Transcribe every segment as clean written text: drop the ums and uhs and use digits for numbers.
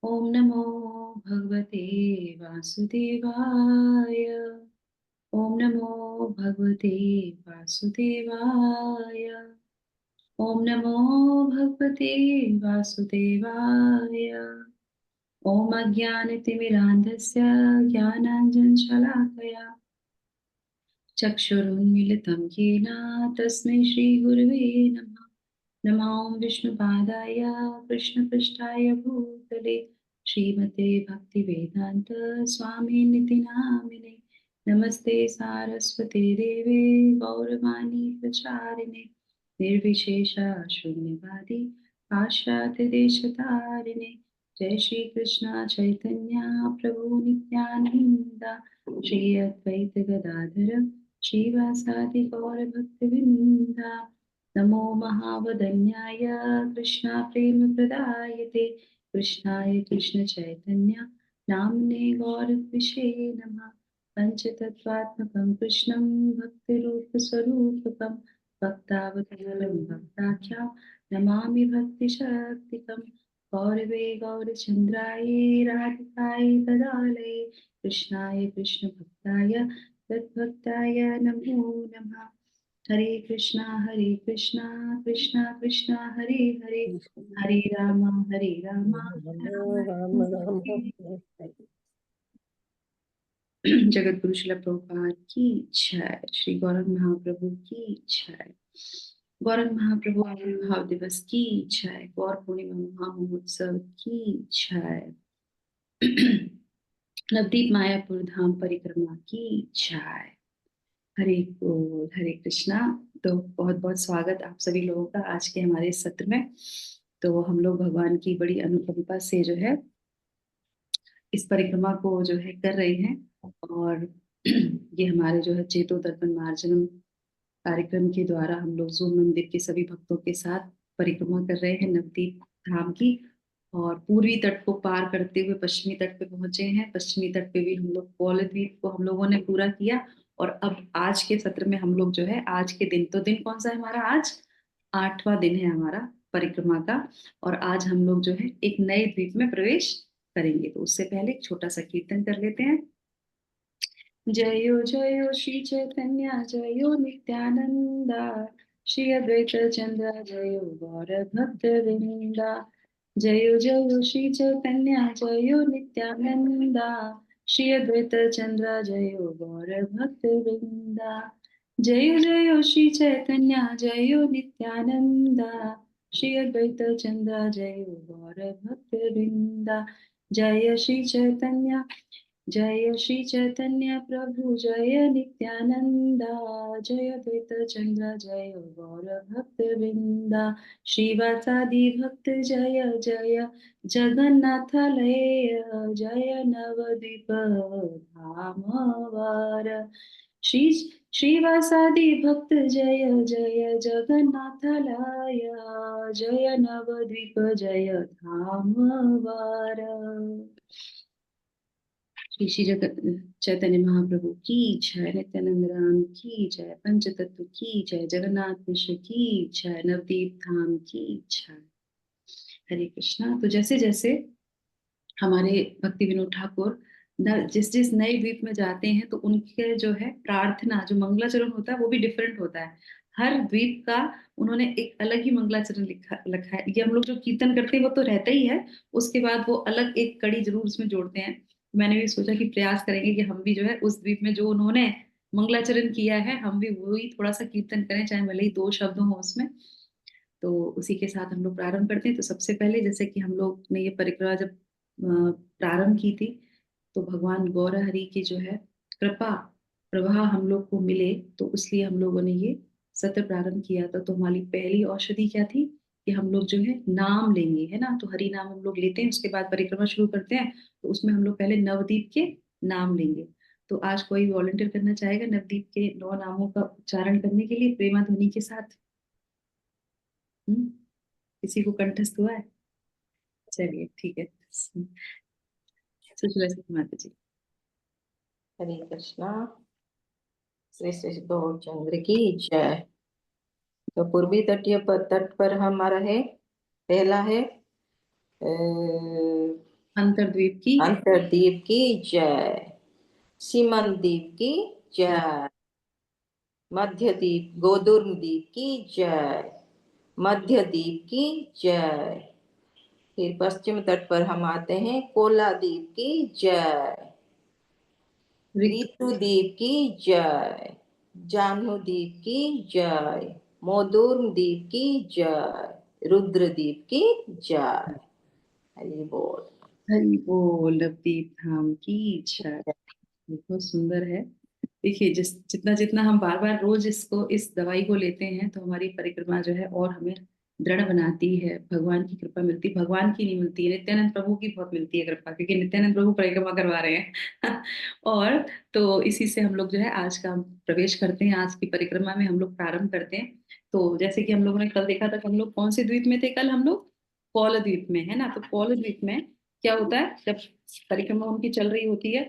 ओम नमो भगवते वासुदेवाय। ओम नमो भगवते वासुदेवाय। ओम नमो भगवते वासुदेवाय। ओम अज्ञानतिमिरान्धस्य ज्ञानाञ्जनशलाकया चक्षुरुन्मीलितं येन तस्मै श्रीगुरवे नमः। नमो विष्णुपादाय कृष्णपृष्ठाय भूतले श्रीमते भक्तिवेदान्त स्वामिनिति नामिने। नमस्ते सारस्वते देवे गौरवाणी प्रचारिणे निर्विशेष शून्यवादी पाश्चात्य देशतारिणे। जय श्री कृष्ण चैतन्य प्रभु नित्यानंद श्री अद्वैत गदाधर श्रीवासादि गौर भक्तवृंदा। नमो महावदन्याय कृष्णा प्रेम प्रदायते कृष्णाय कृष्ण चैतन्य नाम्ने गौरविषे नमः। पंचतत्त्वात्मकं कृष्णं भक्तिरूपस्वरूपकं भक्तावतारं भक्ताख्या नमामि भक्तिशक्तिकं। गौरवे गौरचन्द्राय राधिकाय तदालये कृष्णाय कृष्णभक्ताय तद्भक्ताय नमो नमः। हरे कृष्णा कृष्णा कृष्णा हरे हरे हरे राम राम राम राम हरे। जगत गुरु श्रील प्रभुपाद की जय। श्री गौरव महाप्रभु की जय। गौरव महाप्रभु आविर्भाव दिवस की जय। गौर पूर्णिमा महामहोत्सव की जय। नवदीप मायापुर धाम परिक्रमा की जय। हरे बोल। हरे कृष्णा। तो बहुत बहुत स्वागत आप सभी लोगों का आज के हमारे इस सत्र में। तो हम लोग भगवान की बड़ी अनुकंपा से जो है इस परिक्रमा को जो है कर रहे हैं। और ये हमारे जो है चेतो दर्पण मार्जनम कार्यक्रम के द्वारा हम लोग जून मंदिर के सभी भक्तों के साथ परिक्रमा कर रहे हैं नवदीप धाम की। और पूर्वी तट को पार करते हुए पश्चिमी तट पे पहुंचे हैं। पश्चिमी तट पे भी हम लोग कौलद्वीप को हम लोगों ने पूरा किया। और अब आज के सत्र में हम लोग जो है आज के दिन, तो दिन कौन सा है हमारा? आज 8वां दिन है हमारा परिक्रमा का। और आज हम लोग जो है एक नए द्वीप में प्रवेश करेंगे। तो उससे पहले एक छोटा सा कीर्तन कर लेते हैं। जयो जयो श्री चैतन्य जयो नित्यानंदा श्री अद्वैत चंद्र जयो गौर भक्त वृंदा। जयो जयो श्री चैतन्य जयो नित्यानंदा श्री अद्वैत चंद्र जयो गौर भक्त वृंदा। जयो जयो श्री चैतन्य जयो नित्यानंदा श्री अद्वैत चंद्र जयो गौर भक्त वृंदा। जय श्री चैतन्य जय श्री चैतन्य प्रभु जय नित्यानंदा जय द्वैत चंद्र जय गौर भक्त वृंदा। श्रीवासादि भक्त जय जय जगन्नाथ लय जय नवद्वीप धाम वार। श्री श्रीवासादि भक्त जय जय जगन्नाथ लय जय नवद्वीप जय धाम वार। श्री श्री जगत चैतन्य महाप्रभु की जय। नित्यानंद राम की जय। पंच तत्व की जय। जगन्नाथ मिश्र की जय। नवदीप धाम की जय। हरे कृष्णा। तो जैसे जैसे हमारे भक्ति विनोद ठाकुर जिस जिस नए द्वीप में जाते हैं तो उनके जो है प्रार्थना जो मंगलाचरण होता है वो भी डिफरेंट होता है। हर द्वीप का उन्होंने एक अलग ही मंगलाचरण लिखा है। ये हम लोग जो कीर्तन करते हैं वो तो रहता ही है, उसके बाद वो अलग एक कड़ी जरूर उसमें जोड़ते हैं। मैंने भी सोचा कि प्रयास करेंगे कि हम भी जो है उस द्वीप में जो उन्होंने मंगलाचरण किया है हम भी वही थोड़ा सा कीर्तन करें, चाहे भले ही 2 शब्द हो उसमें। तो उसी के साथ हम लोग प्रारंभ करते हैं। तो सबसे पहले जैसे कि हम लोग ने ये परिक्रमा जब प्रारंभ की थी तो भगवान गौर हरि की जो है कृपा प्रवाह हम लोग को मिले, तो इसलिए हम लोगों ने ये सत्र प्रारंभ किया था। तो हमारी पहली औषधि क्या थी कि हम लोग जो है नाम लेंगे, है ना। तो हरि नाम हम लोग लेते हैं, उसके बाद परिक्रमा शुरू करते हैं। तो उसमें हम लोग पहले नवदीप के नाम लेंगे। तो आज कोई वॉलंटियर करना चाहेगा नवदीप के 9 नामों का उच्चारण करने के लिए प्रेमा ध्वनि के साथ? हम्म, किसी को कंठस्थ हुआ है? चलिए ठीक है। सुशीला माता जी। हरे कृष्णा। श्री श्री गौरचंद्र की जय। तो पूर्वी तट पर हमारा है पहला है अंतरद्वीप की अंतरद्वीप की जय, सीमन द्वीप की जय, मध्यद्वीप गोदुर्म द्वीप की जय, मध्य द्वीप की जय। फिर पश्चिम तट पर हम आते हैं, कोला द्वीप की जय, ऋतु ऋतु द्वीप की जय, जाह्नू द्वीप की जय, मोदुर्म द्वीप की जय, रुद्र द्वीप की जय। हरि बोल। हरि बोल। नवदीप धाम की जय। बहुत सुंदर है। देखिए, जितना जितना हम बार बार रोज इस दवाई को लेते हैं तो हमारी परिक्रमा जो है और हमें दृढ़ बनाती है। भगवान की कृपा मिलती, भगवान की नहीं मिलती है, नित्यानंद प्रभु की बहुत मिलती है कृपा, क्योंकि नित्यानंद प्रभु परिक्रमा करवा रहे हैं। और तो इसी से हम लोग जो है आज का हम प्रवेश करते हैं, आज की परिक्रमा में हम लोग प्रारंभ करते हैं। तो जैसे कि हम लोगों ने कल देखा था कि हम लोग कौन से द्वीप में थे, कल हम लोग पौल द्वीप में है ना। तो पौल द्वीप में क्या होता है, जब परिक्रमा उनकी चल रही होती है,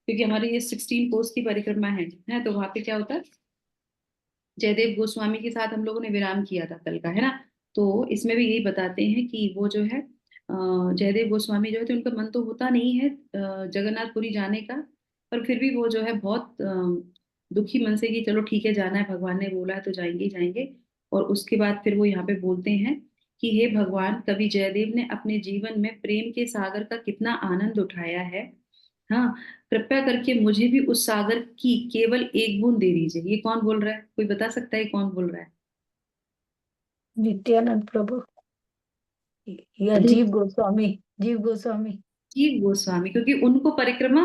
क्योंकि हमारी ये 16 कोस की परिक्रमा है तो वहां पे क्या होता है, जयदेव गोस्वामी के साथ हम लोगों ने विराम किया था कल का, है ना। तो इसमें भी यही बताते हैं कि वो जो है जयदेव गोस्वामी जो है तो उनका मन तो होता नहीं है जगन्नाथपुरी जाने का, पर फिर भी वो जो है बहुत दुखी मन से कि चलो ठीक है जाना है, भगवान ने बोला है तो जाएंगे ही जाएंगे। और उसके बाद फिर वो यहाँ पे बोलते हैं कि हे भगवान, कवि जयदेव ने अपने जीवन में प्रेम के सागर का कितना आनंद उठाया है। हाँ, कृपया करके मुझे भी उस सागर की केवल एक बूंद दे दीजिए। ये कौन बोल रहा है, कोई बता सकता है ये कौन बोल रहा है? नित्यानंद प्रभु या अरे, जीव गोस्वामी, जीव गोस्वामी। जीव गोस्वामी, क्योंकि उनको परिक्रमा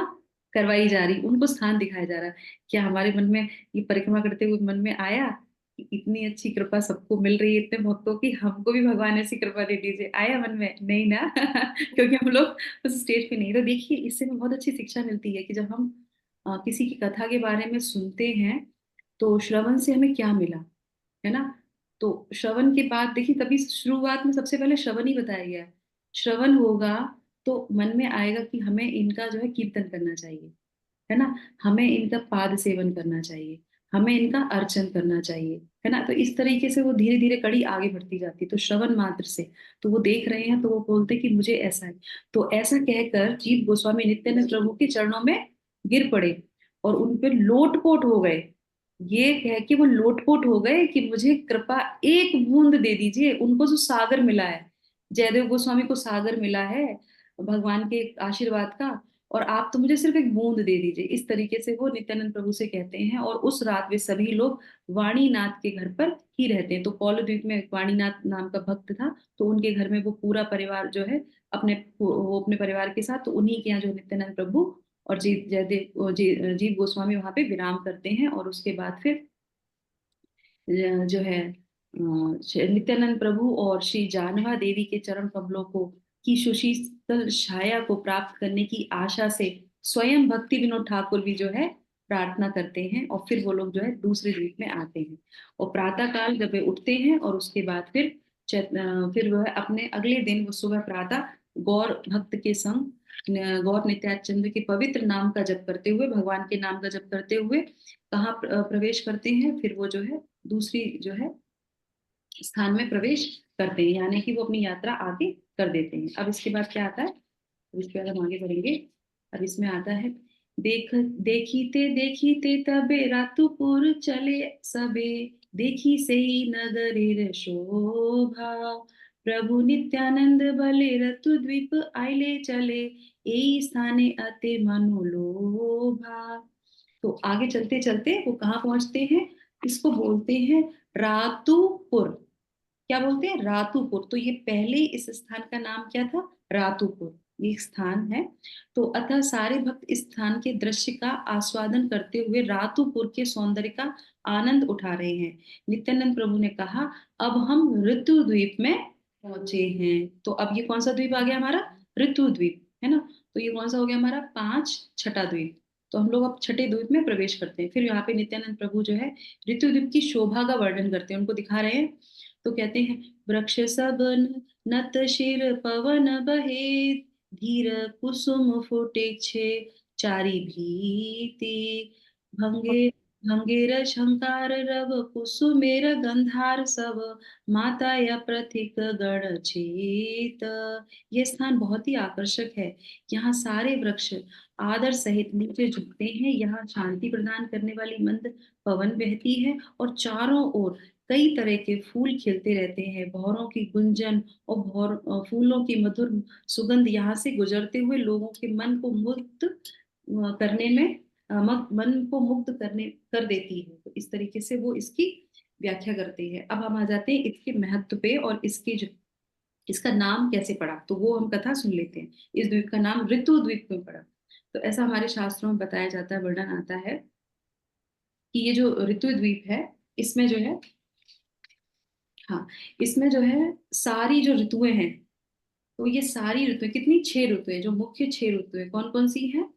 करवाई जा रही, उनको स्थान दिखाया जा रहा है। क्या हमारे मन में ये परिक्रमा करते हुए मन में आया कि इतनी अच्छी कृपा सबको मिल रही है, इतने भक्तों की, हमको भी भगवान ऐसी कृपा दे दीजिए? आया मन में? नहीं ना। क्योंकि हम लोग उस स्टेज पे नहीं। तो देखिए, इससे हमें बहुत अच्छी शिक्षा मिलती है कि जब हम किसी की कथा के बारे में सुनते हैं तो श्रवण से हमें क्या मिला, है ना। तो श्रवण के बाद देखिए, तभी शुरुआत में सबसे पहले श्रवण ही बताया गया है। श्रवण होगा तो मन में आएगा कि हमें इनका जो है कीर्तन करना चाहिए, है ना। हमें इनका पाद सेवन करना चाहिए, हमें इनका अर्चन करना चाहिए, है ना। तो इस तरीके से वो धीरे धीरे कड़ी आगे बढ़ती जाती है। तो श्रवण मात्र से, तो वो देख रहे हैं तो वो बोलते हैं कि मुझे ऐसा है। तो ऐसा कहकर जीव गोस्वामी नित्यानंद प्रभु के चरणों में गिर पड़े और उन पे लोटपोट हो गए। ये कह के वो लोटपोट हो गए कि मुझे कृपा एक बूंद दे दीजिए। उनको जो सागर मिला है, जयदेव गोस्वामी को सागर मिला है भगवान के आशीर्वाद का, और आप तो मुझे सिर्फ एक बूंद दे दीजिए। इस तरीके से वो नित्यानंद प्रभु से कहते हैं। और उस रात वे सभी लोग वाणीनाथ के घर पर ही रहते हैं। तो कौल द्वीप में एक वाणीनाथ नाम का भक्त था, तो उनके घर में वो पूरा परिवार जो है वो अपने परिवार के साथ, तो उन्हीं के यहाँ जो नित्यानंद प्रभु और जीव गोस्वामी वहां पे विराम करते हैं। और उसके बाद फिर जो है श्री नित्यानंद प्रभु और श्री जानवा देवी के चरण कमलों को की सुशीतल छाया को प्राप्त करने की आशा से स्वयं भक्ति विनोद ठाकुर भी जो है प्रार्थना करते हैं। और फिर वो लोग जो है दूसरे द्वीप में आते हैं। और प्रातः काल जब वे उठते हैं और उसके बाद फिर फिर वह अपने अगले दिन वो सुबह प्रातः गौर भक्त के संग गौर नित्यानंद के पवित्र नाम का जप करते हुए, भगवान के नाम का जप करते हुए कहाँ प्रवेश करते हैं, फिर वो जो है दूसरी जो है स्थान में प्रवेश करते हैं, यानी कि वो अपनी यात्रा आगे कर देते हैं। अब इसके बाद क्या आता है, अब इसके बाद हम आगे बढ़ेंगे। अब इसमें आता है, देख देखीते देखीते तबे रातुपुर चले सबे, देखी से ही नगरेर शोभा, प्रभु नित्यानंद बले रतु द्वीप आइले चले, एई स्थाने अते मनोलोभा। तो आगे चलते चलते वो कहाँ पहुंचते हैं, इसको बोलते हैं रातुपुर। क्या बोलते हैं? रातुपुर। तो ये पहले इस स्थान का नाम क्या था? रातुपुर, ये एक स्थान है। तो अतः सारे भक्त इस स्थान के दृश्य का आस्वादन करते हुए रातुपुर के सौंदर्य का आनंद उठा रहे हैं। नित्यानंद प्रभु ने कहा, अब हम ऋतु द्वीप में पहुंचे हैं। तो अब ये कौन सा द्वीप आ गया हमारा? ऋतु द्वीप, है ना। तो ये कौन सा हो गया हमारा? छठा द्वीप। तो हम लोग अब छठे द्वीप में प्रवेश करते हैं। फिर यहाँ पे नित्यानंद प्रभु जो है ऋतु द्वीप की शोभा का वर्णन करते हैं, उनको दिखा रहे हैं। तो कहते हैं, वृक्ष सबन नत शिर पवन बहे, धीर कुसुम फूटे छे चारी भीति, भंगे भंगेर शंकार रव कुसुमेर गंधार सव माता या प्रथिक गण चेत। ये स्थान बहुत ही आकर्षक है। यहाँ सारे वृक्ष आदर सहित नीचे झुकते हैं। यहाँ शांति प्रदान करने वाली मंद पवन बहती है और चारों ओर कई तरह के फूल खिलते रहते हैं। भौरों की गुंजन और फूलों की मधुर सुगंध यहाँ से गुजरते हुए लोगों के मन को मुक्त करने में मन को मुग्ध करने कर देती है। तो इस तरीके से वो इसकी व्याख्या करते हैं। अब हम आ जाते हैं इसके महत्व पे और इसके जो इसका नाम कैसे पड़ा, तो वो हम कथा सुन लेते हैं। इस द्वीप का नाम ऋतु द्वीप में पड़ा। तो ऐसा हमारे शास्त्रों में बताया जाता है, वर्णन आता है कि ये जो ऋतु द्वीप है इसमें जो है, हाँ, इसमें जो है सारी जो ऋतुएं हैं, तो ये सारी ऋतुएं कितनी, 6 ऋतुएं, जो मुख्य 6 ऋतुएं कौन कौन सी हैं?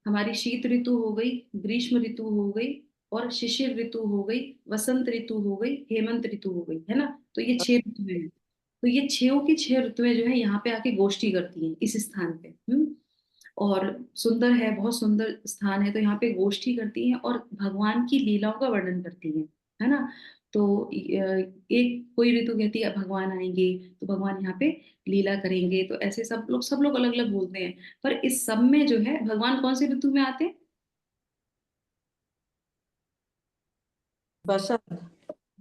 हमारी शीत ऋतु हो गई, ग्रीष्म ऋतु हो गई, और शिशिर ऋतु हो गई, वसंत ऋतु हो गई, हेमंत ऋतु हो गई, है ना। तो ये 6 ऋतुएं हैं। तो ये 6 की 6 ऋतुएं जो है यहाँ पे आके गोष्ठी करती हैं इस स्थान पे। और सुंदर है, बहुत सुंदर स्थान है। तो यहाँ पे गोष्ठी करती हैं और भगवान की लीलाओं का वर्णन करती हैं, है ना। तो एक कोई ऋतु कहती है भगवान आएंगे तो भगवान यहाँ पे लीला करेंगे। तो ऐसे सब लोग अलग अलग बोलते हैं। पर इस सब में जो है भगवान कौन सी ऋतु में आते हैं? बसंत।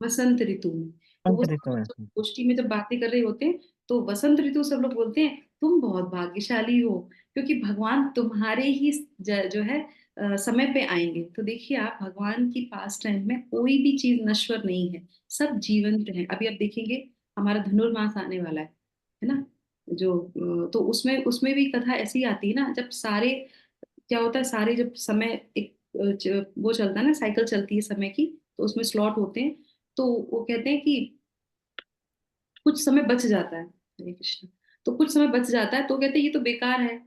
वसंत ऋतु में। तो वो अंत सब ऋतु लोग में। जब गोष्ठी में जब बातें कर रहे होते हैं तो वसंत ऋतु सब लोग बोलते हैं तुम बहुत भाग्यशाली हो, क्योंकि भगवान तुम्हारे ही जो है समय पे आएंगे। तो देखिए आप, भगवान की पास टाइम में कोई भी चीज नश्वर नहीं है, सब जीवंत है। अभी आप देखेंगे हमारा धनुर्मास आने वाला है ना। जो तो उसमें उसमें भी कथा ऐसी आती है ना, जब सारे, क्या होता है, सारे जब समय एक वो चलता है ना, साइकिल चलती है समय की, तो उसमें स्लॉट होते हैं। तो वो कहते हैं कि कुछ समय बच जाता है, हरे कृष्ण, तो कुछ समय बच जाता है तो कहते हैं ये तो बेकार है,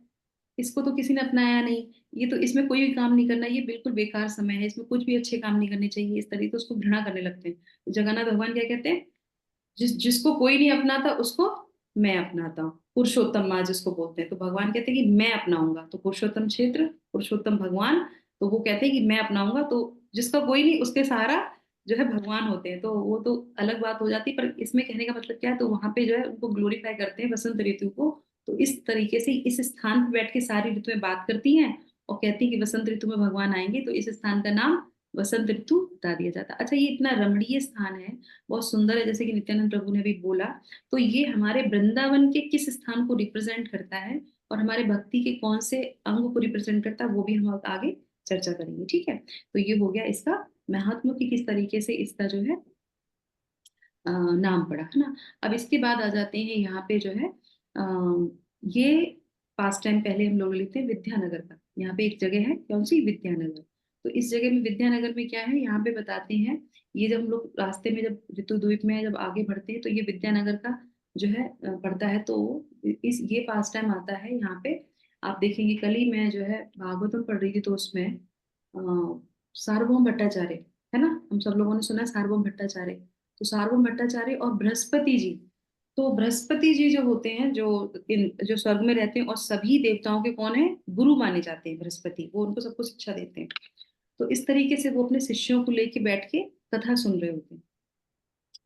इसको तो किसी ने अपनाया नहीं, ये तो, इसमें कोई भी काम नहीं करना, ये बिल्कुल बेकार समय है, इसमें कुछ भी अच्छे काम नहीं करने चाहिए, इस तरीके से उसको घृणा करने लगते हैं। तो जगन्नाथ भगवान क्या कहते हैं, जिसको कोई नहीं अपनाता उसको मैं अपनाता हूँ, पुरुषोत्तम माँ जिसको बोलते हैं। तो भगवान कहते हैं कि मैं अपनाऊंगा, तो पुरुषोत्तम क्षेत्र, पुरुषोत्तम भगवान, तो वो कहते हैं कि मैं अपनाऊंगा। तो जिसका कोई नहीं उसके सहारा जो है भगवान होते हैं। तो वो तो अलग बात हो जाती है, पर इसमें कहने का मतलब क्या है, तो वहां पे जो है उनको ग्लोरीफाई करते हैं बसंत ऋतु को। तो इस तरीके से इस स्थान पर बैठ के सारी ऋतुएं बात करती हैं और कहती हैं कि बसंत ऋतु में भगवान आएंगे, तो इस स्थान का नाम वसंत ऋतु बता दिया जाता है। अच्छा, ये इतना रमणीय स्थान है, बहुत सुंदर है, जैसे कि नित्यानंद प्रभु ने भी बोला। तो ये हमारे वृंदावन के किस स्थान को रिप्रेजेंट करता है और हमारे भक्ति के कौन से अंग को रिप्रेजेंट करता है, वो भी हम आगे चर्चा करेंगे, ठीक है। तो ये हो गया इसका महत्व कि किस तरीके से इसका जो है नाम पड़ा, है ना। अब इसके बाद आ जाते हैं यहाँ पे जो है ये पास टाइम पहले हम लोग लेते हैं विद्यानगर का। यहाँ पे एक जगह है, कौन सी, विद्यानगर। तो इस जगह में विद्यानगर में क्या है, यहाँ पे बताते हैं, ये जब हम लोग रास्ते में जब ऋतु द्वीप में जब आगे बढ़ते हैं तो ये विद्यानगर का जो है पड़ता है। तो इस ये पास टाइम आता है यहाँ पे। आप देखेंगे कल ही मैं जो है भागवतम पढ़ रही थी, तो उसमें सार्वभौम भट्टाचार्य, है ना, हम सब लोगों ने सुना है सार्वभौम भट्टाचार्य। तो सार्वभौम भट्टाचार्य और बृहस्पति जी, तो बृहस्पति जी जो होते हैं, जो स्वर्ग में रहते हैं और सभी देवताओं के कौन है, गुरु माने जाते हैं बृहस्पति, वो उनको सबको शिक्षा देते हैं। तो इस तरीके से वो अपने शिष्यों को लेके बैठ के कथा सुन रहे होते हैं,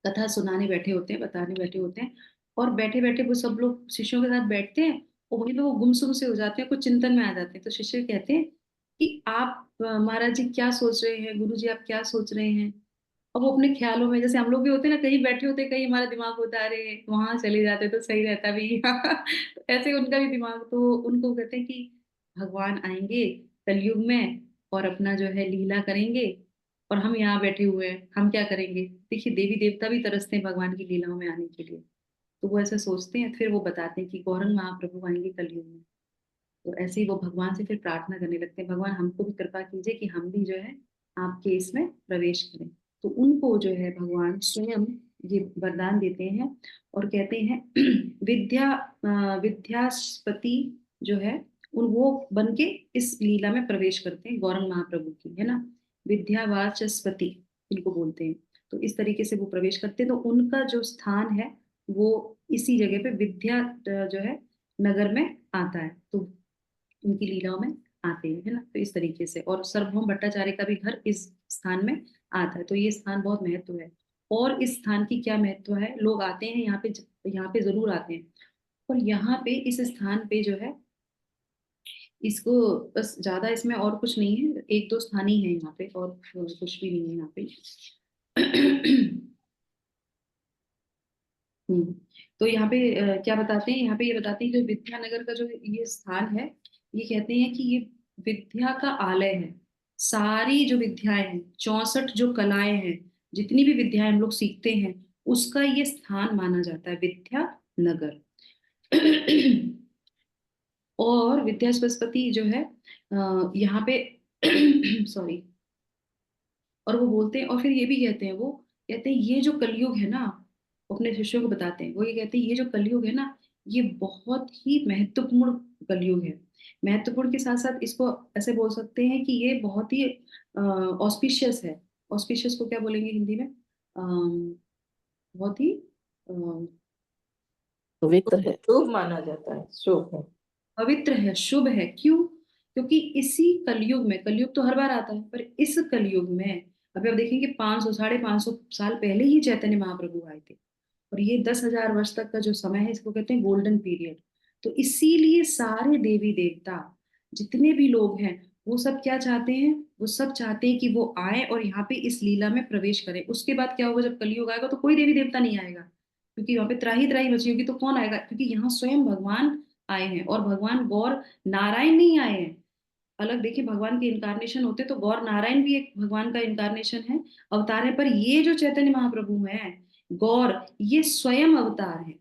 कथा सुनाने बैठे होते हैं, बताने बैठे होते हैं। और बैठे बैठे वो सब लोग शिष्यों के साथ बैठते हैं और वहीं पे वो गुमसुम से हो जाते हैं, कुछ चिंतन में आ जाते हैं। तो शिष्य कहते हैं कि आप महाराज जी क्या सोच रहे हैं, गुरु जी आप क्या सोच रहे हैं। और वो अपने ख्यालों में, जैसे हम लोग भी होते हैं ना, कहीं बैठे होते हैं, कहीं हमारा दिमाग होता है अरे वहां चले जाते तो सही रहता भी तो ऐसे उनका भी दिमाग, तो उनको कहते हैं कि भगवान आएंगे कलयुग में और अपना जो है लीला करेंगे, और हम यहाँ बैठे हुए हैं, हम क्या करेंगे। देखिए देवी देवता भी तरसते हैं भगवान की लीलाओं में आने के लिए। तो वो ऐसा सोचते हैं, फिर वो बताते हैं कि गौरंग महाप्रभु आएंगे कलयुग में। तो ऐसे ही वो भगवान से फिर प्रार्थना करने लगते हैं, भगवान हमको भी कृपा कीजिए कि हम भी जो है आपके इसमें प्रवेश करें। तो उनको जो है भगवान स्वयं ये वरदान देते हैं और कहते हैं विद्यास्पति जो है उन वो बन के इस लीला में प्रवेश करते हैं, गौरंग महाप्रभु की, है ना। विद्यावाचस्पति इनको बोलते हैं। तो इस तरीके से वो प्रवेश करते हैं। तो उनका जो स्थान है वो इसी जगह पे विद्या जो है नगर में आता है। तो उनकी लीलाओं में आते हैं, है ना। तो इस तरीके से, और सार्वभौम भट्टाचार्य का भी घर इस स्थान में आता है। तो ये स्थान बहुत महत्व है। और इस स्थान की क्या महत्व है, लोग आते हैं यहाँ पे जरूर आते हैं। और यहाँ पे इस स्थान पे जो है, इसको बस ज्यादा इसमें और कुछ नहीं है, एक दो स्थान ही है यहाँ पे, और कुछ भी नहीं है यहाँ पे। हम्म। तो यहाँ पे क्या बताते हैं, यहाँ पे ये बताते हैं कि जो विद्यानगर का जो ये स्थान है, ये कहते हैं कि ये विद्या का आलय है। सारी जो विद्याएं हैं, 64 जो कलाएं हैं, जितनी भी विद्याएं हम लोग सीखते हैं, उसका ये स्थान माना जाता है विद्यानगर। और विद्या सरस्वती जो है यहाँ पे सॉरी, और वो बोलते हैं, और फिर ये भी कहते हैं, वो कहते हैं ये जो कलयुग है ना, वो अपने शिष्यों को बताते हैं, वो ये कहते हैं ये जो कलयुग है ना, ये बहुत ही महत्वपूर्ण कलयुग है। महत्वपूर्ण के साथ साथ इसको ऐसे बोल सकते हैं कि ये बहुत ही ऑस्पिशियस है। ऑस्पिशियस को क्या बोलेंगे हिंदी में? बहुत ही पवित्र है। शुभ माना जाता है, शुभ है। पवित्र है, शुभ है। क्यों? क्योंकि इसी कलयुग में, कलयुग तो हर बार आता है, पर इस कलयुग में अभी आप देखेंगे 500 550 साल पहले ही चैतन्य महाप्रभु आए थे। और ये 10,000 वर्ष तक का जो समय है, इसको कहते हैं गोल्डन पीरियड। तो इसीलिए सारे देवी देवता जितने भी लोग हैं, वो सब क्या चाहते हैं, वो सब चाहते हैं कि वो आए और यहाँ पे इस लीला में प्रवेश करें। उसके बाद क्या होगा, जब कलयुग आएगा तो कोई देवी देवता नहीं आएगा, क्योंकि वहां पे त्राही त्राही बची होगी, तो कौन आएगा? क्योंकि यहाँ स्वयं भगवान आए हैं, और भगवान गौर नारायण नहीं आए हैं। अलग देखिए, भगवान के इनकारनेशन होते तो गौर नारायण भी एक भगवान का इनकारनेशन है, अवतार है। पर ये जो चैतन्य महाप्रभु हैं, गौर, ये स्वयं अवतार है।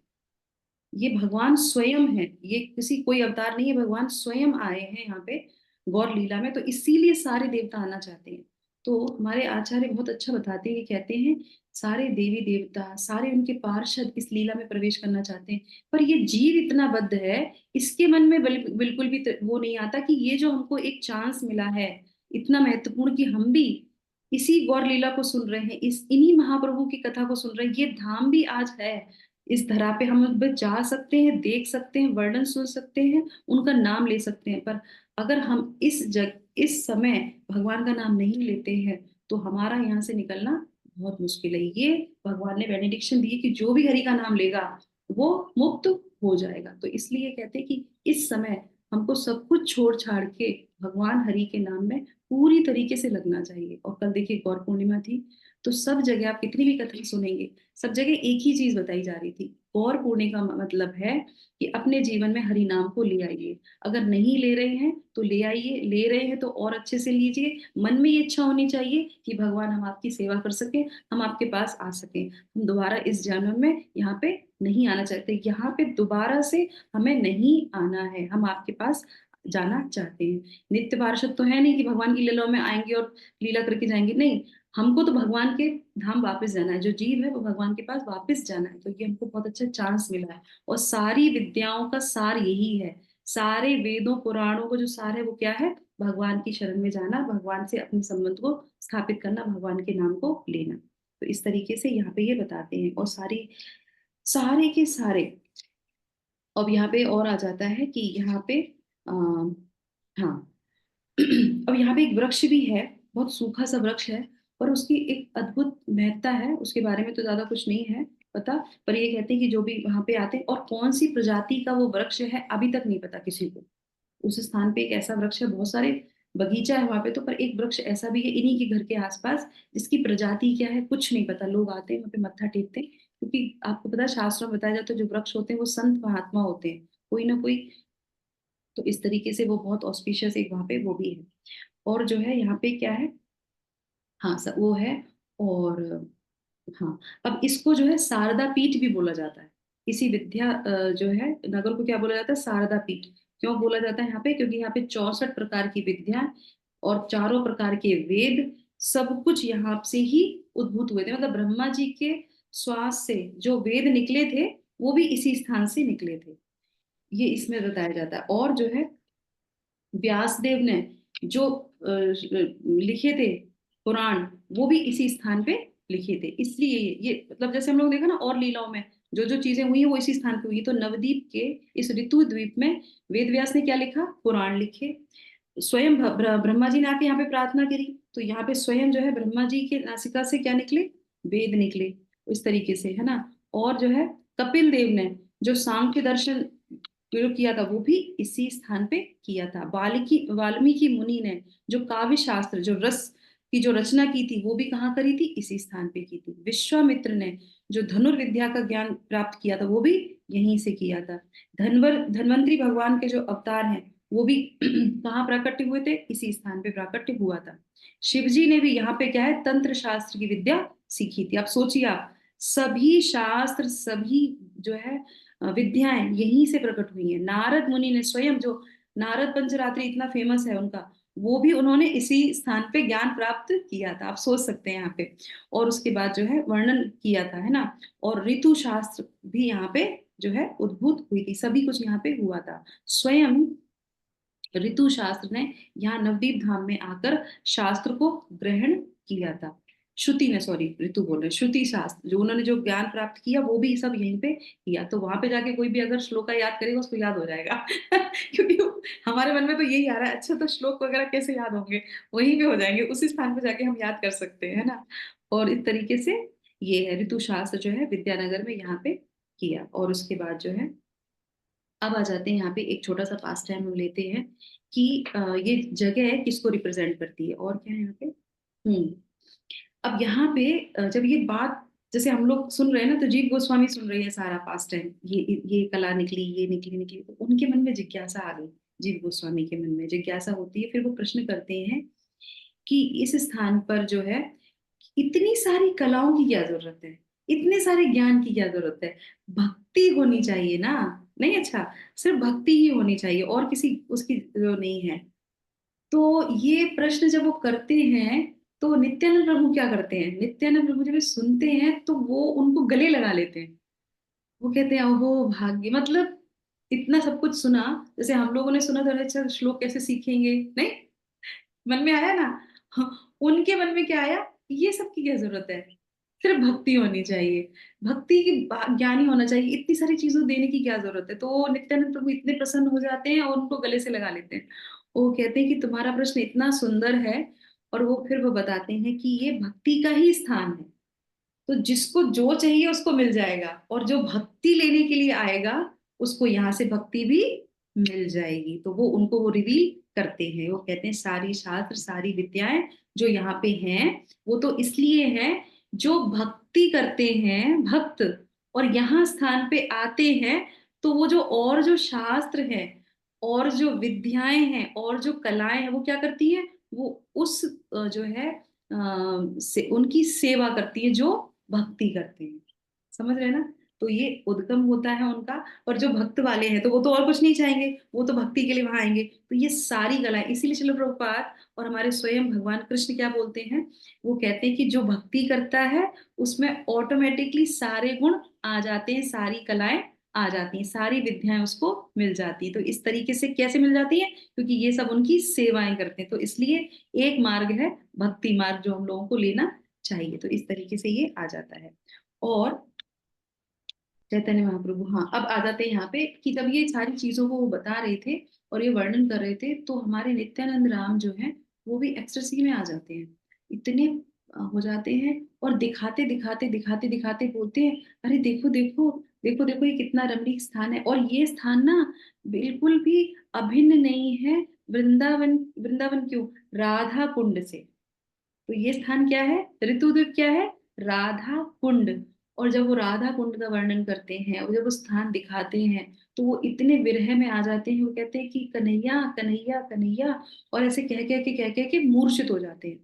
ये भगवान स्वयं है, ये किसी कोई अवतार नहीं है, भगवान स्वयं आए हैं यहाँ पे गौर लीला में। तो इसीलिए सारे देवता आना चाहते हैं। तो हमारे आचार्य बहुत अच्छा बताते हैं, कहते हैं सारे देवी देवता, सारे उनके पार्षद इस लीला में प्रवेश करना चाहते हैं। पर ये जीव इतना बद्ध है, इसके मन में बिल्कुल भी वो नहीं आता कि ये जो हमको एक चांस मिला है इतना महत्वपूर्ण, कि हम भी इसी गौर लीला को सुन रहे हैं, इस इन्हीं महाप्रभु की कथा को सुन रहे हैं। ये धाम भी आज है इस धरा पे, हम लोग बस जा सकते हैं, देख सकते हैं, वर्णन सुन सकते हैं, उनका नाम ले सकते हैं। पर अगर हम इस समय भगवान का नाम नहीं लेते हैं, तो हमारा यहाँ से निकलना बहुत मुश्किल है। ये भगवान ने बेनेडिक्शन दी कि जो भी हरि का नाम लेगा वो मुक्त हो जाएगा। तो इसलिए कहते हैं कि इस समय हमको सब कुछ छोड़ छाड़ के भगवान हरि के नाम में पूरी तरीके से लगना चाहिए। और कल देखिए गौर पूर्णिमा थी, तो सब जगह आप कितनी भी कथा सुनेंगे, सब जगह एक ही चीज बताई जा रही थी। गौर पूर्णिमा का मतलब है कि अपने जीवन में हरि नाम को ले आइए। अगर नहीं ले रहे हैं तो ले आइए, ले रहे हैं तो और अच्छे से लीजिए। मन में ये इच्छा होनी चाहिए कि भगवान हम आपकी सेवा कर सके, हम आपके पास आ सके, हम दोबारा इस जन्म में यहाँ पे नहीं आना चाहते, यहाँ पे दोबारा से हमें नहीं आना है, हम आपके पास जाना चाहते हैं। नित्य पार्षद तो है नहीं कि भगवान की लीला में आएंगे और लीला करके जाएंगे, नहीं, हमको तो भगवान के धाम वापस जाना है। जो जीव है वो भगवान के पास वापस जाना है। तो ये हमको बहुत अच्छा चांस मिला है। और सारी विद्याओं का सार यही है, सारे वेदों पुराणों को जो सार है वो क्या है? भगवान की शरण में जाना, भगवान से अपने संबंध को स्थापित करना, भगवान के नाम को लेना। तो इस तरीके से यहाँ पे ये बताते हैं। और सारे के सारे, अब यहाँ पे और आ जाता है कि यहाँ पे हाँ, अब यहाँ पे एक वृक्ष भी है, बहुत सूखा सा वृक्ष है, पर उसकी एक अद्भुत महत्ता है। उसके बारे में तो ज्यादा कुछ नहीं है पता, पर ये कहते हैं कि जो भी वहां पे आते हैं, और कौन सी प्रजाति का वो वृक्ष है अभी तक नहीं पता किसी को। उस स्थान पे एक ऐसा वृक्ष है, बहुत सारे बगीचा है वहां पे तो, पर एक वृक्ष ऐसा भी है इन्हीं के घर के आसपास, जिसकी प्रजाति क्या है कुछ नहीं पता। लोग आते हैं वहां पे मत्था टेकते हैं, क्योंकि आपको पता है शास्त्रों में बताया जाता है जो वृक्ष होते हैं वो संत महात्मा होते हैं, कोई ना कोई। तो इस तरीके से वो बहुत ऑस्पिशियस एक वहां पे वो भी है। और जो है यहाँ पे क्या है, हाँ सब वो है। और हाँ, अब इसको जो है शारदा पीठ भी बोला जाता है। इसी विद्या जो है नगर को क्या बोला जाता है? शारदा पीठ। क्यों बोला जाता है यहाँ पे? क्योंकि यहाँ पे 64 प्रकार की विद्या और चारों प्रकार के वेद, सब कुछ यहाँ से ही उद्भूत हुए थे। मतलब ब्रह्मा जी के श्वास से जो वेद निकले थे, वो भी इसी स्थान से निकले थे, ये इसमें बताया जाता है। और जो है व्यासदेव ने जो लिखे थे पुराण, वो भी इसी स्थान पे लिखे थे। इसलिए ये मतलब जैसे हम लोग देखा ना और लीलाओं में जो जो चीजें हुई हैं वो इसी स्थान पे हुई। तो नवदीप के इस ऋतु द्वीप में वेद व्यास ने क्या लिखा? पुराण लिखे। स्वयं ब्रह्मा जी ने आके यहाँ पे प्रार्थना करी, तो यहाँ पे स्वयं जो है ब्रह्मा जी के नासिका से क्या निकले, वेद निकले, इस तरीके से, है ना। और जो है कपिल देव ने जो सांख्य दर्शन प्रयोग किया था वो भी इसी स्थान पे किया था। वाल्मीकि मुनि ने जो काव्य शास्त्र, जो रस की जो रचना की थी, वो भी कहाँ करी थी, इसी स्थान पे की थी। विश्वामित्र ने जो धनुर्विद्या का ज्ञान प्राप्त किया था वो भी यहीं से किया था। धन्वंतरी भगवान के जो अवतार हैं वो भी कहाँ प्राकट्य हुए थे, इसी स्थान पे प्राकट्य हुआ था। शिव जी ने भी यहाँ पे क्या है, तंत्र शास्त्र की विद्या सीखी थी। आप सोचिए, आप सभी शास्त्र, सभी जो है विद्याएं यहीं से प्रकट हुई हैं। नारद मुनि ने स्वयं, जो नारद पंचरात्रि इतना फेमस है उनका, वो भी उन्होंने इसी स्थान पे ज्ञान प्राप्त किया था, आप सोच सकते हैं यहाँ पे। और उसके बाद जो है वर्णन किया था, है ना। और ऋतु शास्त्र भी यहाँ पे जो है उद्भूत हुई थी, सभी कुछ यहाँ पे हुआ था। स्वयं ऋतु शास्त्र ने यहाँ नवदीप धाम में आकर शास्त्र को ग्रहण किया था। श्रुति ने, सॉरी ऋतु बोल रहे, श्रुति शास्त्र, जो उन्होंने जो ज्ञान प्राप्त किया वो भी सब यहीं पे किया। तो वहां पे जाके कोई भी अगर श्लोका याद करेगा उसको याद हो जाएगा क्योंकि हमारे मन में तो यही आ रहा है, अच्छा तो श्लोक वगैरह कैसे याद होंगे, वहीं पे हो जाएंगे, उसी स्थान पे जाके हम याद कर सकते हैं, है ना। और इस तरीके से ये है, ऋतु शास्त्र जो है विद्यानगर में यहाँ पे किया। और उसके बाद जो है अब आ जाते हैं यहाँ पे, एक छोटा सा पास टाइम हम लेते हैं कि ये जगह किसको रिप्रेजेंट करती है और क्या है यहाँ पे। अब यहाँ पे जब ये बात जैसे हम लोग सुन रहे हैं ना, तो जीव गोस्वामी सुन रहे हैं सारा पास टाइम, ये कला निकली, ये निकली निकली, तो उनके मन में जिज्ञासा आ गई। जीव गोस्वामी के मन में जिज्ञासा होती है, फिर वो प्रश्न करते हैं कि इस स्थान पर जो है इतनी सारी कलाओं की क्या जरूरत है, इतने सारे ज्ञान की क्या जरूरत है, भक्ति होनी चाहिए ना। नहीं, अच्छा सिर्फ भक्ति ही होनी चाहिए और किसी उसकी जो नहीं है। तो ये प्रश्न जब वो करते हैं तो नित्यानंद प्रभु क्या करते हैं, नित्यानंद प्रभु जब ये सुनते हैं तो वो उनको गले लगा लेते हैं। वो कहते हैं ओहो भाग्य, मतलब इतना सब कुछ सुना, जैसे हम लोगों ने सुना था, अच्छा श्लोक कैसे सीखेंगे, नहीं मन में आया ना। हाँ, उनके मन में क्या आया, ये सब की क्या जरूरत है, सिर्फ भक्ति होनी चाहिए, भक्ति की ज्ञानी होना चाहिए, इतनी सारी चीजों देने की क्या जरूरत है। तो नित्यानंद प्रभु इतने प्रसन्न हो जाते हैं और उनको गले से लगा लेते हैं। वो कहते हैं कि तुम्हारा प्रश्न इतना सुंदर है, और वो बताते हैं कि ये भक्ति का ही स्थान है, तो जिसको जो चाहिए उसको मिल जाएगा, और जो भक्ति लेने के लिए आएगा उसको यहाँ से भक्ति भी मिल जाएगी। तो वो उनको वो रिवील करते हैं, वो कहते हैं सारी शास्त्र, सारी विद्याएं जो यहाँ पे हैं वो तो इसलिए हैं, जो भक्ति करते हैं भक्त, और यहाँ स्थान पे आते हैं, तो वो जो और जो शास्त्र है, और जो विद्याएं हैं, और जो कलाएं हैं, वो क्या करती है, वो उस जो है उनकी सेवा करती है जो भक्ति करते हैं। समझ रहे हैं ना। तो ये उद्गम होता है उनका, और जो भक्त वाले हैं तो वो तो और कुछ नहीं चाहेंगे, वो तो भक्ति के लिए वहां आएंगे। तो ये सारी कलाएं, इसीलिए श्रील प्रभुपाद और हमारे स्वयं भगवान कृष्ण क्या बोलते हैं, वो कहते हैं कि जो भक्ति करता है उसमें ऑटोमेटिकली सारे गुण आ जाते हैं, सारी कलाएं आ जाती हैं, सारी विद्याएं उसको मिल जाती है। तो इस तरीके से कैसे मिल जाती है, क्योंकि ये सब उनकी सेवाएं करते हैं। तो इसलिए एक मार्ग है भक्ति मार्ग, जो हम लोगों को लेना चाहिए। तो इस तरीके से ये आ जाता है। और चैतन्य महाप्रभु, हाँ अब आ जाते हैं यहाँ पे कि जब ये सारी चीजों को वो बता रहे थे और ये वर्णन कर रहे थे, तो हमारे नित्यानंद राम जो है वो भी एक्सटेसी में आ जाते हैं, इतने हो जाते हैं, और दिखाते दिखाते दिखाते दिखाते बोलते हैं, अरे देखो देखो देखो देखो, ये कितना रमणीक स्थान है, और ये स्थान ना बिल्कुल भी अभिन्न नहीं है वृंदावन, वृंदावन क्यों, राधा कुंड से। तो ये स्थान क्या है, ऋतुद्वीप क्या है, राधा कुंड। और जब वो राधा कुंड का वर्णन करते हैं और जब वो स्थान दिखाते हैं, तो वो इतने विरह में आ जाते हैं, वो कहते हैं कि कन्हैया कन्हैया कन्हैया, और ऐसे कह कह के मूर्छित हो जाते हैं।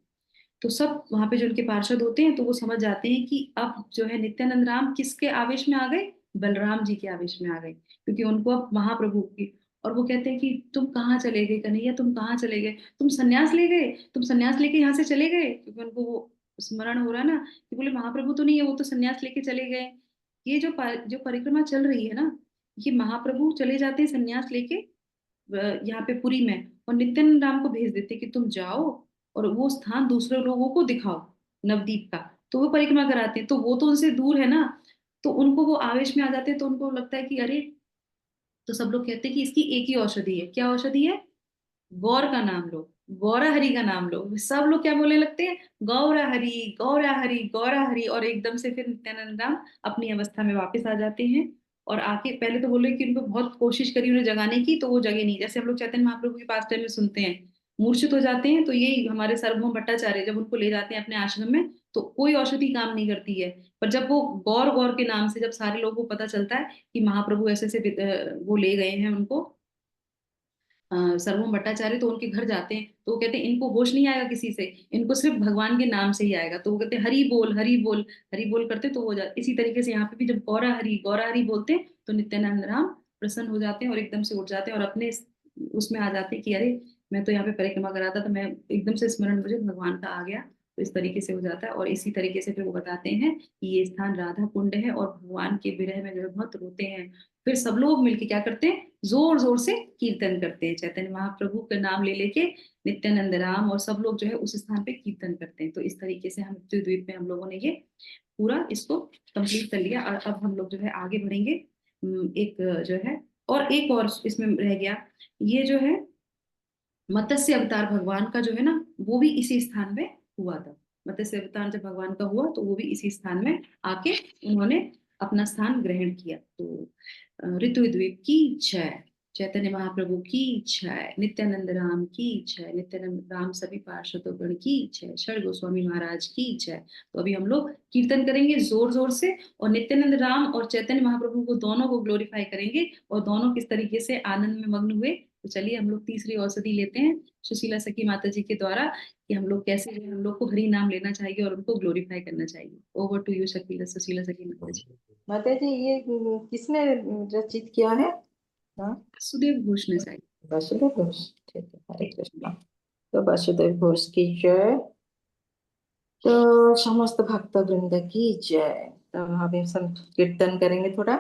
तो सब वहां पे जो उनके पार्षद होते हैं तो वो समझ जाते हैं कि अब जो है नित्यानंद राम किसके आवेश में आ गए, बलराम जी के आवेश में आ गए, क्योंकि उनको अब महाप्रभु की। और वो कहते हैं कि तुम कहाँ चले गए कन्हैया, तुम कहाँ चले गए, तुम सन्यास ले गए, तुम सन्यास लेके यहाँ से चले गए, क्योंकि उनको वो स्मरण हो रहा है ना कि बोले महाप्रभु तो नहीं है, वो तो सन्यास लेके चले गए। ये जो परिक्रमा चल रही है ना, ये महाप्रभु चले जाते हैं सन्यास लेके यहाँ पे पुरी में, और नित्यानंद राम को भेज देते कि तुम जाओ और वो स्थान दूसरे लोगों को दिखाओ नवदीप का। तो वो परिक्रमा कराते हैं, तो वो तो उनसे दूर है ना, तो उनको वो आवेश में आ जाते हैं, तो उनको लगता है कि अरे, तो सब लोग कहते हैं कि इसकी एक ही औषधि है, क्या औषधि है, गौर का नाम लो, गौरा हरि का नाम लो, सब लोग क्या बोलने लगते हैं, गौरा हरि गौरा हरि गौरा हरि, और एकदम से फिर नित्यानंद राम अपनी अवस्था में वापस आ जाते हैं। और आके पहले तो बोले कि उनको बहुत कोशिश करी उन्हें जगाने की, तो वो जगे नहीं। जैसे हम लोग चैतन्य महाप्रभु के पास टाइम में सुनते हैं मूर्छित हो जाते हैं, तो यही हमारे सार्वभौम भट्टाचार्य जब उनको ले जाते हैं अपने आश्रम में, तो कोई औषधि काम नहीं करती है। पर जब वो गौर गौर के नाम से जब सारे लोगों को पता चलता है कि महाप्रभु ऐसे से वो ले गए हैं उनको, सर्वम भट्टाचार्य, तो उनके घर जाते हैं, तो वो कहते हैं इनको होश नहीं आएगा किसी से, इनको सिर्फ भगवान के नाम से ही आएगा। तो वो कहते हैं हरि बोल हरि बोल, हरि बोल करते तो हो जाते। इसी तरीके से यहाँ पे भी जब गौरा हरि बोलते हैं, तो नित्यानंद राम प्रसन्न हो जाते हैं और एकदम से उठ जाते हैं और अपने उसमें आ जाते हैं कि अरे मैं तो यहाँ पे परिक्रमा कर रहा था, तो मैं एकदम से स्मरण मुझे भगवान का आ गया। तो इस तरीके से हो जाता है। और इसी तरीके से फिर वो बताते हैं कि ये स्थान राधा कुंड है और भगवान के विरह में जो है बहुत रोते हैं। फिर सब लोग मिलके क्या करते हैं, जोर जोर से कीर्तन करते हैं, चैतन्य महाप्रभु का नाम ले लेके नित्यानंद राम और सब लोग जो है उस स्थान पे कीर्तन करते हैं। तो इस तरीके से हम मृत्यु द्वीप में हम लोगों ने ये पूरा इसको कंप्लीट कर लिया। और अब हम लोग जो है आगे बढ़ेंगे। एक जो है और एक और इसमें रह गया, ये जो है मत्स्य अवतार भगवान का जो है ना, वो भी इसी स्थान में हुआ था। मत्स्य अवतार जब भगवान का हुआ तो वो भी इसी स्थान में आके उन्होंने अपना स्थान ग्रहण किया। तो ऋतु द्वीप की जय, चैतन्य महाप्रभु की जय, नित्यानंद राम की जय, नित्यानंद राम सभी पार्षदों गण की जय, षड गोस्वामी महाराज की जय। तो अभी हम लोग कीर्तन करेंगे जोर जोर से, और नित्यानंद राम और चैतन्य महाप्रभु को दोनों को ग्लोरीफाई करेंगे, और दोनों किस तरीके से आनंद में मग्न हुए। तो चलिए हम लोग तीसरी औषधि लेते हैं सुशीला सखी माता जी के द्वारा, कि हम लोग कैसे हम लोग को हरि नाम लेना चाहिए और उनको ग्लोरीफाई करना चाहिए। Over to you Shakeela Sushila Sakhi माता जी। माता जी ये किसने रचित किया है? हाँ, सुदेव घोष ने चाहिए। वासुदेव घोष। ठीक है, हरे कृष्णा। तो वासुदेव घोष की जय। तो समस्त भक्त वृंद की जय। तो अभी सब कीर्तन करेंगे थोड़ा।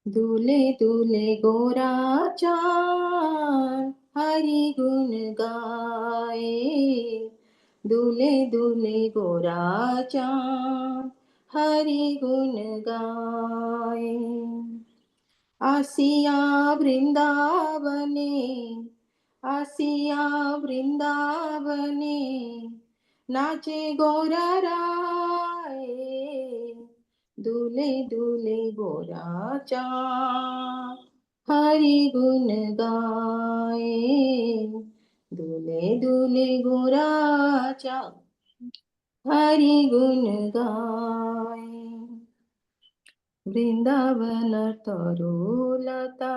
दूल्हे दूल्हे गोरा चांद हरि गुण गाए, दूल्हे दूल्हे गोरा चांद हरि गुण गाए। आसिया वृंदावने, आसिया वृंदावने, नाचे गोरा राय, दूल्हे दूल्हे गोरा चांद हरि गुण गाए, दूल्हे दूल्हे गोरा चांद हरि गुण गाए। वृंदावन तरुलता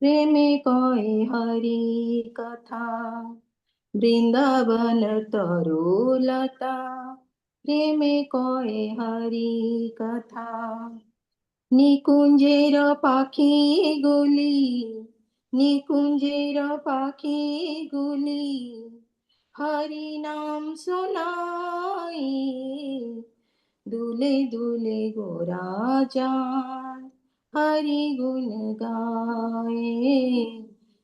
प्रेमे कहे हरि कथा, वृंदावन तरुलता प्रेमे कहे हरि कथा। निकुंजेर पाखी गुली, निकुंजेर पाखी गुली, हरि नाम सुनाई, दूल्हे दूल्हे गोरा चांद हरि गुण गाए,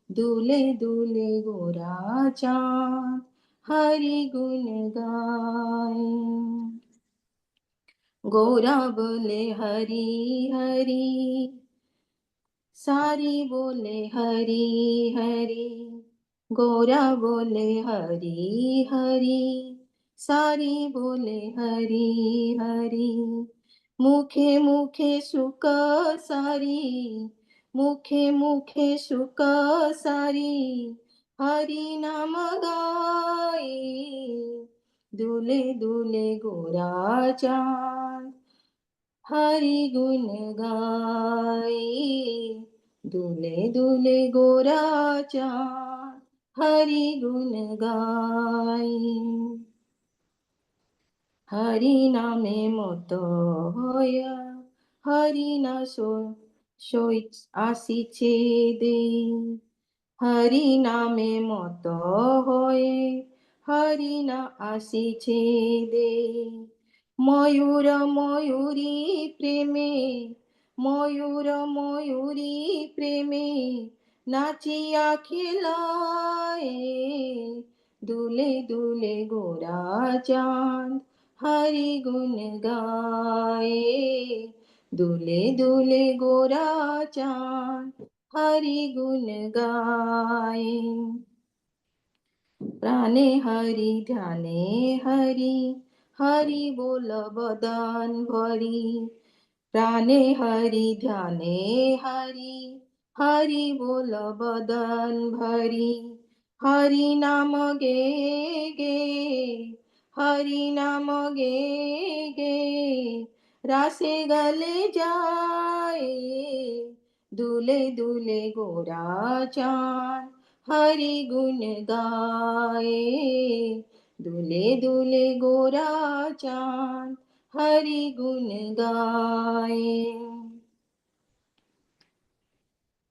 दूल्हे दूल्हे गोरा चांद हरि गुण गाए। गोरा बोले हरि हरि, सारी बोले हरि हरि, गोरा बोले हरि हरि, सारी बोले हरि हरि। मुखे मुखे सुख सारी, मुखे मुखे सुख सारी, हरि नाम गाए, दूल्हे दूल्हे गोरा चांद हरि गुण गाए, दूल्हे दूल्हे गोरा चांद हरि गुण गाए। हरि नामे मत হয়, हरि ना সই আসিছে দে, হরি নামে মত হয়ে হরি না আসিছে দে। ময়ূর ময়ূরী প্রেমে, ময়ূর ময়ূরী প্রেমে, নাচিয়া খেলায়, দুলে দুলে গোরা চাঁদ হরি গুণ গায়ে, দুলে দুলে গোরা চাঁদ हरि गुण गाए। प्राणे हरि ध्याने हरि, हरि बोल बदन भरी। प्राणे हरि ध्याने हरि, हरि बोल बदन भरी। हरि नाम गे गे, हरि नाम गे गे, रासे गले जाए, दूले दूले गोरा चांद, हरि गुण गाए। दूले दूले गोरा चांद, हरि गुण गाए।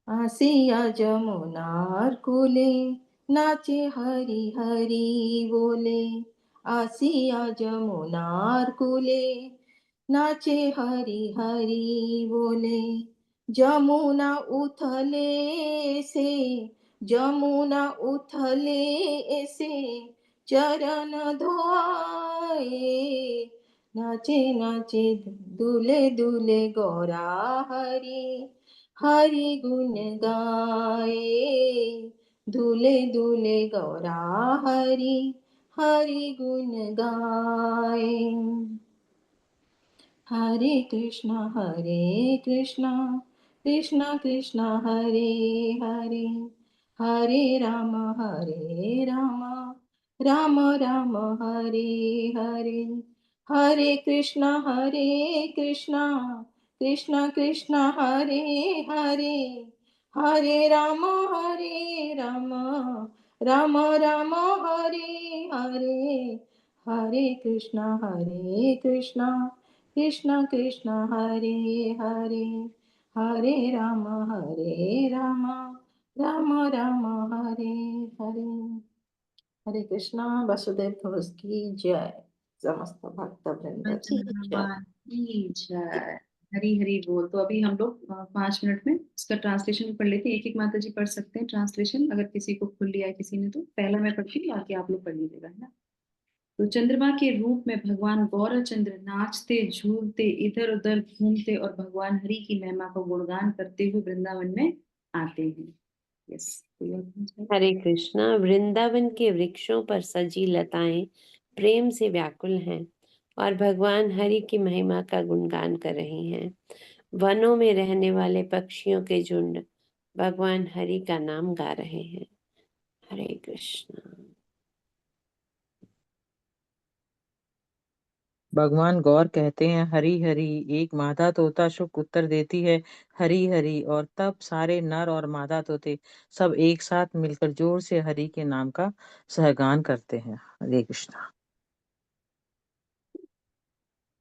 आसिया जमुनार कूले, नाचे हरि हरि बोले। आसिया जमुनार कूले, नाचे हरि हरि बोले। जमुना उथले से, जमुना उथले से, चरण धोआए। नाचे नाचे दूले दूले गौरा हरि, हरि गुण गाए। दूले दूले गौरा हरि, हरि गुण गाए। हरे कृष्णा कृष्णा कृष्णा हरे हरे, हरे राम राम राम हरे हरे। हरे कृष्णा कृष्णा कृष्णा हरे हरे, हरे राम राम राम हरे हरे। हरे कृष्णा कृष्णा कृष्णा हरे हरे, हरे राम राम राम हरे हरे। हरे कृष्णा। वसुदेव धोस की जय। समस्त भक्त वृंद की वंदना जय। माँ की जय। हरी हरी बोल। तो अभी हम लोग 5 मिनट में इसका ट्रांसलेशन पढ़ लेते हैं। एक एक माता जी पढ़ सकते हैं ट्रांसलेशन, अगर किसी को खुल लिया है किसी ने तो। पहला मैं पढ़ती हूँ, बाकी आप लोग पढ़ लीजिएगा, है ना। तो चंद्रमा के रूप में भगवान गौरचंद्र नाचते झूलते इधर उधर घूमते और भगवान हरि की महिमा का गुणगान करते हुए वृंदावन में आते हैं। यस, कोई और पूछे? हरे कृष्णा। वृंदावन के वृक्षों पर सजी लताएं प्रेम से व्याकुल हैं और भगवान हरि की महिमा का गुणगान कर रही हैं। वनों में रहने वाले पक्षियों के झुंड भगवान हरि का नाम गा रहे हैं। हरे कृष्णा। भगवान गौर कहते हैं हरि हरि। एक मादा तोता शुक उत्तर देती है हरि हरि, और तब सारे नर और मादा तोते सब एक साथ मिलकर जोर से हरि के नाम का सहगान करते हैं। हरे कृष्णा।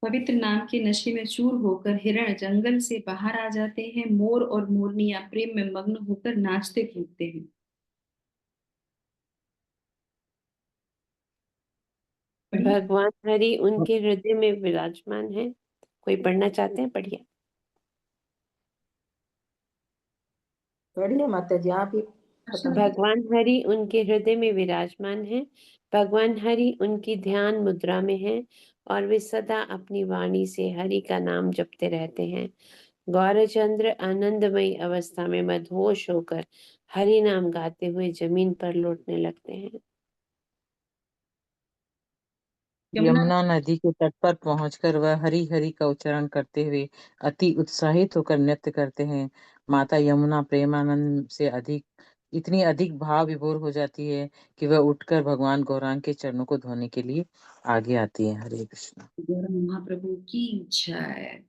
पवित्र नाम के नशे में चूर होकर हिरण जंगल से बाहर आ जाते हैं। मोर और मोरनियां प्रेम में मग्न होकर नाचते कूदते हैं। पढ़िए। भगवान हरि उनके हृदय में विराजमान है। कोई पढ़ना चाहते हैं? पढ़िए। पढ़िए माता जी, आप ही खत्म कीजिए। भगवान हरि उनके हृदय में विराजमान है। भगवान हरि उनकी ध्यान मुद्रा में है और वे सदा अपनी वाणी से हरि का नाम जपते रहते हैं। गौरचंद्र आनंदमयी अवस्था में मदहोश होकर हरि नाम गाते हुए जमीन पर लौटने लगते हैं। यमुना यमुना नदी के तट पर पहुंचकर वह हरि हरि का उच्चारण करते हुए अति उत्साहित होकर नृत्य करते हैं। माता यमुना प्रेमानंद से इतनी अधिक भाव विभोर हो जाती है कि वह उठकर भगवान गौरांग के चरणों को धोने के लिए आगे आती है। हरे कृष्णा। गौर महाप्रभु की जय।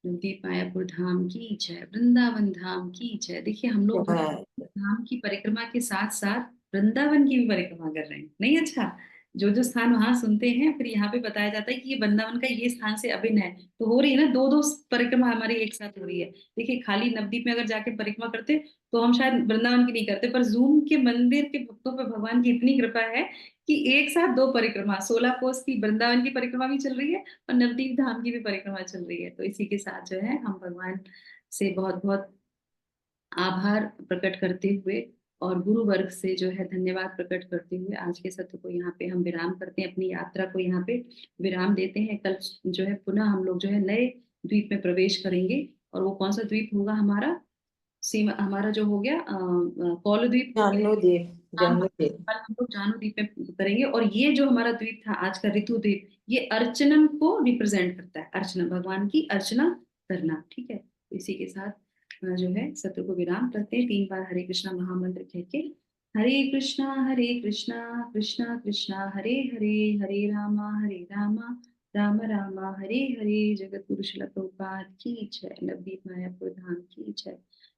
नवदीप मायापुर धाम की जय। वृंदावन धाम की जय। देखिए हम लोग जय। धाम की परिक्रमा के साथ साथ वृंदावन की भी परिक्रमा कर रहे हैं, नहीं? अच्छा, जो जो स्थान वहां सुनते हैं फिर यहाँ पे बताया जाता है कि ये वृंदावन का ये स्थान से अभिन्न है। तो हो रही है ना, दो दो परिक्रमा हमारी एक साथ हो रही है। देखिए खाली नवदीप में अगर जाके परिक्रमा करते तो हम शायद वृंदावन की नहीं करते, पर जूम के मंदिर के भक्तों पर भगवान की इतनी कृपा है कि एक साथ दो परिक्रमा, 16 कोस की वृंदावन की परिक्रमा भी चल रही है और नवदीप धाम की भी परिक्रमा चल रही है। तो इसी के साथ जो है हम भगवान से बहुत बहुत आभार प्रकट करते हुए और गुरु वर्ग से जो है धन्यवाद प्रकट करते हुए आज के सत्र को यहाँ पे हम विराम करते हैं। अपनी यात्रा को यहाँ पे विराम देते हैं। कल जो है पुनः हम लोग जो है नए द्वीप में प्रवेश करेंगे। और वो कौन सा द्वीप होगा? हमारा सीमा, हमारा जो हो गया कौल द्वीप हो गया। जानू देव। जानुद्वीप। कल हम लोग जानु द्वीप में करेंगे। और ये जो हमारा द्वीप था आज का ऋतु द्वीप, ये अर्चनम को रिप्रेजेंट करता है। अर्चना, भगवान की अर्चना करना। ठीक है, इसी के साथ जो है सत्र को विराम करते हैं। 3 बार हरे कृष्णा महामंत्र कह के, हरे कृष्णा कृष्णा कृष्णा हरे हरे, हरे रामा राम रामा हरे हरे। जगत गुरु श्रील प्रभुपाद की जय। नवदीप मायापुर धाम की जय।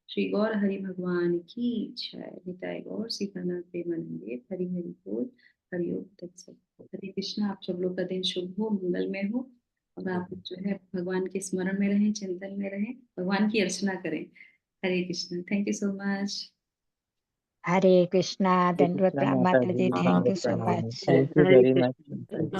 श्री गौर हरि भगवान की जय। निताय गौर सीतानाथ प्रेमानंदे। हरि हरि बोल। हरि ओम तत्सत। हरे कृष्णा। आप सब लोग का दिन शुभ हो, मंगलमय हो, और आप जो है भगवान के स्मरण में रहें, चिंतन में रहें, भगवान की अर्चना करें। Hare Krishna. Thank you so much. Hare Krishna, Hare दंडवत कृष्णा प्रणाम माता माता जी, जी, थैंक दंडवत यू सो प्रणाम। Much. Thank you Hare very Krishna much.